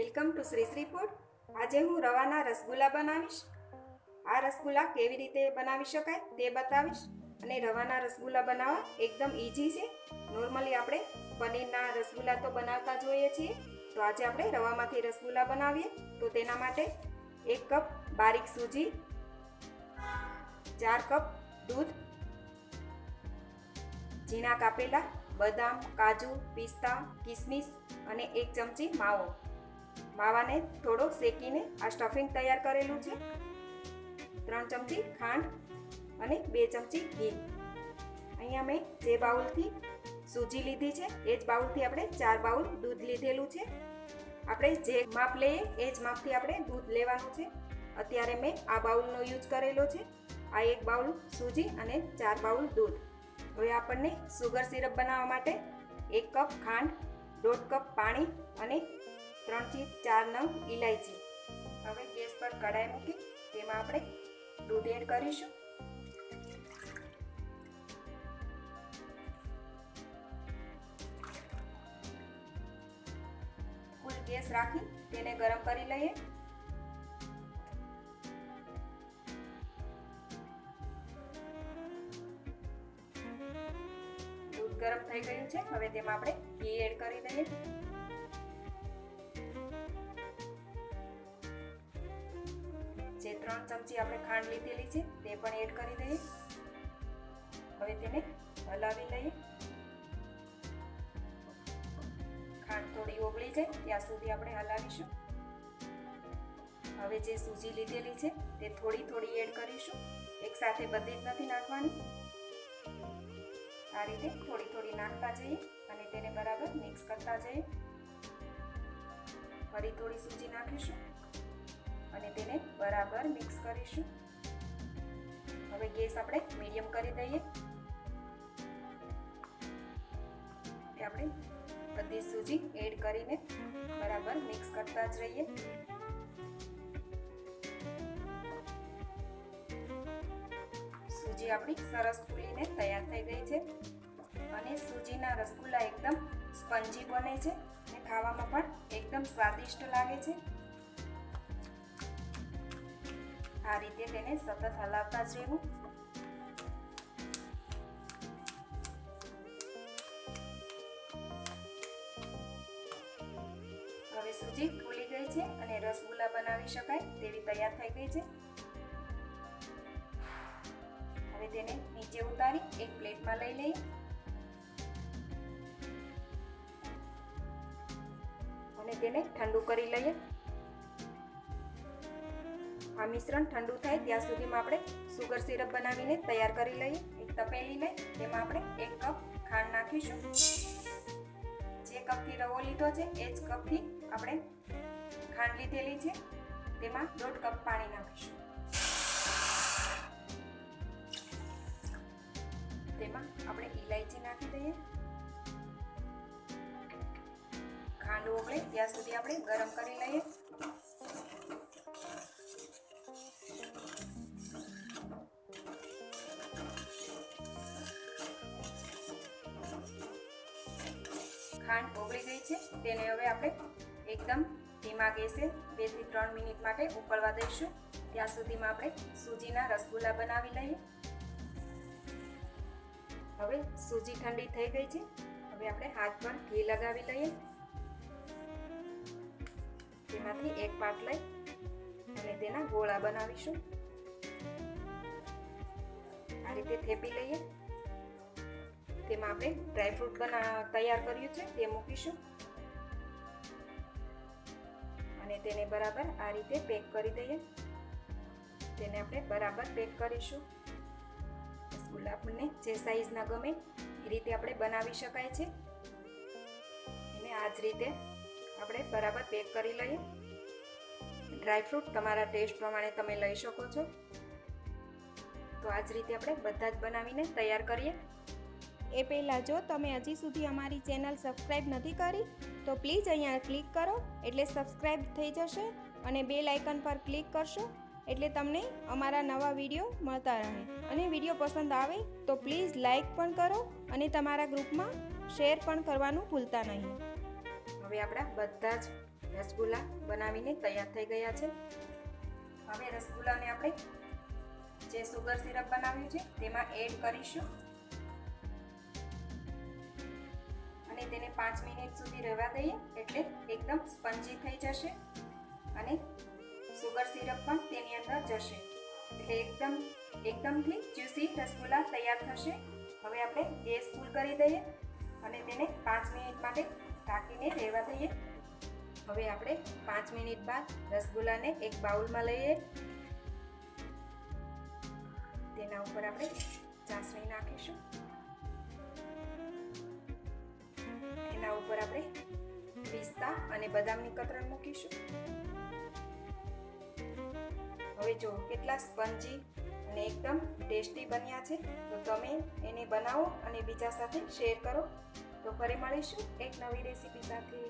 Welcome to Shri Shri food. આજે હું રવાના રસગુલ્લા બનાવીશ। આ રસગુલ્લા કેવી રીતે બનાવી શકાય તે બતાવીશ। અને રવાના રસગુલ્લા બનાવવા એકદમ ઈઝી છે। નોર્મલી આપણે પનીરના રસગુલ્લા તો બનાવતા જ હોઈએ છીએ, તો આજે આપણે રવામાંથી રસગુલ્લા બનાવીએ। તો તેના માટે 1 કપ બારીક સૂજી, 4 કપ દૂધ, ઝીણા કાપેલા બદામ, કાજુ, પિસ્તા, કિસમિસ અને 1 ચમચી માવો। માવાને થોડો શેકીને આ સ્ટફિંગ તૈયાર કરેલું છે। 3 ચમચી ખાંડ અને 2 ચમચી ઘી। અહીંયા મેં જે બાઉલથી સૂજી લીધી છે એ જ બાઉલથી આપણે 4 બાઉલ દૂધ લીધેલું છે। આપણે જે માપ લઈએ એ જ માપથી આપણે દૂધ લેવાનું છે। અત્યારે મેં આ બાઉલનો યુઝ કરેલો છે। આ 1 બાઉલ સૂજી અને 4 બાઉલ દૂધ। હવે આપણને સુગર સિરપ બનાવવા માટે 1 કપ ખાંડ, 1.5 કપ પાણી અને 3 થી 4 નંગ ઇલાયચી। હવે ગેસ પર કઢાઈ મૂકી તેમાં આપણે દૂધ એડ કરીશું। ફૂલ ગેસ રાખી તેને ગરમ કરી લઈએ। દૂધ ગરમ થઈ ગયું છે, હવે તેમાં આપણે ઘી એડ કરી દઈએ। જે 3 ચમચી આપણે ખાંડ લીધેલી છે તે પણ એડ કરી દઈએ। હવે તેને હલાવી લઈએ। ખાંડ થોડી ઓગળી જાય ત્યાં સુધી આપણે હલાવીશું। હવે જે સૂજી લીધેલી છે તે થોડી થોડી એડ કરીશું, એકસાથે બધી જ નથી નાખવાની। આ રીતે થોડી થોડી નાખતા જઈએ અને તેને બરાબર મિક્સ કરતા જઈએ। ફરી થોડી સૂજી નાખીશું અને તેને બરાબર મિક્સ કરીશું। હવે ગેસ આપણે મીડિયમ કરી દઈએ। આપણે બધી સૂજી એડ કરીને બરાબર મિક્સ કરતા જ રહીએ। સૂજી આપણી સરસ ફૂલીને તૈયાર થઈ ગઈ છે અને સૂજીના રસગુલ્લા એકદમ સ્પંજી બને છે અને ખાવામાં પણ એકદમ સ્વાદિષ્ટ લાગે છે। આ રીતે તેને સતત હલાવતા જ રહેવું। હવે સૂજી ફૂલી ગઈ છે અને રસગુલ્લા બનાવી શકાય તેવી તૈયાર થઈ ગઈ છે। હવે તેને નીચે ઉતારી એક પ્લેટમાં લઈ લઈએ અને તેને ઠંડુ કરી લઈએ। આ મિશ્રણ ઠંડુ થાય ત્યાં સુધીમાં આપણે સુગર સિરપ બનાવીને તૈયાર કરી લઈએ। એક તપેલી લઈ તેમાં આપણે 1 કપ ખાંડ નાખીશું। જે કપથી રવો લીધો છે એ જ કપથી આપણે ખાંડ લીધેલી છે, તેમાં 1.5 કપ પાણી નાખીશું। તેમાં આપણે ઇલાયચી નાખી દઈએ। ખાંડ ઓગળે ત્યાં સુધી આપણે ગરમ કરી લઈએ। ખાંડ ઓગળી ગઈ છે, તેને હવે આપણે એકદમ ધીમા ગેસે 2 થી 3 મિનિટ માટે ઉકળવા દઈશું। ત્યાં સુધીમાં આપણે સૂજીના રસગુલ્લા બનાવી લઈએ। હવે સૂજી ઠંડી થઈ ગઈ છે, હવે આપણે હાથ પર ઘી લગાવી લઈએ। તેમાંથી એક પાટ લઈ અને તેના ગોળા બનાવીશું। આ રીતે થેપી લઈએ। તેમાં આપણે ડ્રાયફ્રૂટ તૈયાર કર્યું છે તે મૂકીશું અને તેને બરાબર આ રીતે પેક કરી દઈએ। તેને આપણે બરાબર પેક કરીશું। રસગુલ્લા આપણને જે સાઈઝના ગમે એ રીતે આપણે બનાવી શકાય છે। એને આ જ રીતે આપણે બરાબર પેક કરી લઈએ। ડ્રાયફ્રૂટ તમારા ટેસ્ટ પ્રમાણે તમે લઈ શકો છો। તો આ જ રીતે આપણે બધા જ બનાવીને તૈયાર કરીએ। એ પહેલાં જો તમે હજી સુધી અમારી ચેનલ સબસ્ક્રાઈબ નથી કરી તો પ્લીઝ અહીંયા ક્લિક કરો એટલે સબસ્ક્રાઈબ થઈ જશે અને બેલ આઇકન પર ક્લિક કરશો એટલે તમને અમારા નવા વિડીયો મળતા રહે। અને વિડીયો પસંદ આવે તો પ્લીઝ લાઈક પણ કરો અને તમારા ગ્રુપમાં શેર પણ કરવાનું ભૂલતા નહીં। હવે આપણા બધા જ રસગુલ્લા બનાવીને તૈયાર થઈ ગયા છે. હવે રસગુલ્લાને આપણે જે સુગર સિરપ બનાવ્યું છે તેમાં એડ કરીશું અને તેને 5 મિનિટ સુધી રહેવા દઈએ એટલે એકદમ સ્પંજી થઈ જશે અને સુગર સિરપ પણ તેની અંદર જશે એટલે એકદમથી જ્યુસી રસગુલ્લા તૈયાર થશે. હવે આપણે ગેસ ફૂલ કરી દઈએ અને તેને 5 મિનિટ માટે ઢાંકીને રહેવા દઈએ. હવે આપણે 5 મિનિટ બાદ રસગુલ્લાને એક બાઉલમાં લઈએ. તેના ઉપર આપણે ચાસણી નાખીશું. એના ઉપર આપણે પિસ્તા અને બદામની કતરણ મૂકીશું. હવે જો કેટલા સ્પંજી અને એકદમ ટેસ્ટી બન્યા છે. તો તમે એને બનાવો અને બીજા સાથે શેર કરો. તો ફરી મળીશું એક નવી રેસીપી સાથે.